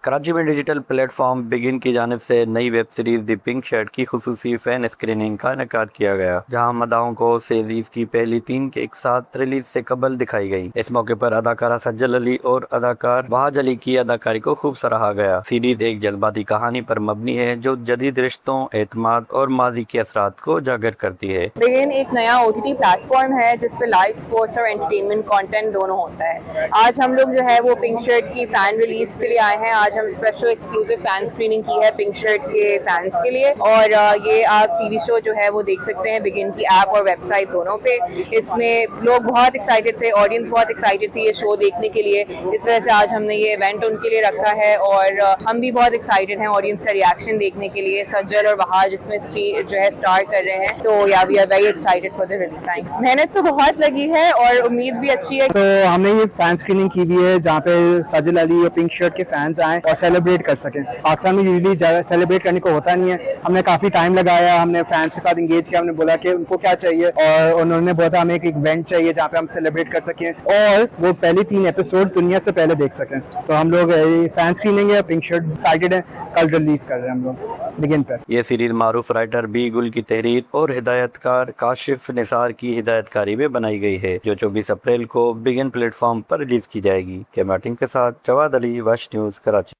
कराची में digital platform begin की जानिब से नई web series the pink shirt की खुसूसी फैन स्क्रीनिंग का इनेकाद किया गया, जहां मदाओं को सीरीज की पहली 3 के एक साथ रिलीज से कबल दिखाई गई। इस मौके पर अदाकारा सज्जल अली और अदाकार वहाज अली की अदाकारी को खूब सराहा गया। सीरीज एक जज्बाती कहानी पर मबनी है जो जदीद रिश्तों, एतमाद और माजी के असरात को उजागर करती है। बिगिन एक नया OTT प्लेटफॉर्म है जिसपे लाइव स्पोर्ट्स और एंटरटेनमेंट कंटेंट दोनों होता है। आज हम लोग जो है वो पिंक शर्ट की फैन रिलीज के लिए आए हैं। आज हम स्पेशल एक्सक्लूसिव फैन स्क्रीनिंग की है पिंक शर्ट के फैंस के लिए, और ये आप टीवी शो जो है वो देख सकते हैं बिगिन की ऐप और वेबसाइट दोनों पे। इसमें लोग बहुत एक्साइटेड थे, ऑडियंस बहुत एक्साइटेड थी ये शो देखने के लिए, इस वजह से आज हमने ये इवेंट उनके लिए रखा है और हम भी बहुत एक्साइटेड हैं ऑडियंस का रिएक्शन देखने के लिए। सज्जल और वहाज इसमें जो है स्टार कर रहे हैं, तो या we are very excited for the release time. मेहनत तो बहुत लगी है और उम्मीद भी अच्छी है। तो हमने ये फैन स्क्रीनिंग की भी है जहाँ पे सज्जल अली और पिंक शर्ट के फैंस आए और सेलिब्रेट कर सकें। पाकिस्तान में यूजली ज़्यादा सेलिब्रेट करने को होता नहीं है। हमने काफी टाइम लगाया, हमने फैंस के साथ इंगेज किया, हमने बोला कि उनको क्या चाहिए और उन्होंने बोला हमें एक इवेंट चाहिए जहाँ पे हम सेलिब्रेट कर सकें और वो पहली 3 एपिसोड दुनिया से पहले देख सकें। तो हम लोग फैन स्क्रीनिंग है, पिंक शर्ट एक्साइटेड है, कल रिलीज कर रहे हैं हम लोग बिगिन पर। यह सीरीज मारूफ राइटर बी गुल की तहरीर और हिदायतकार काशिफ निसार की हिदायतकारी में बनाई गई है, जो 24 अप्रैल को बिगिन प्लेटफॉर्म पर रिलीज की जाएगी। कैमरा टीम के साथ जवाद अली, वश न्यूज, कराची।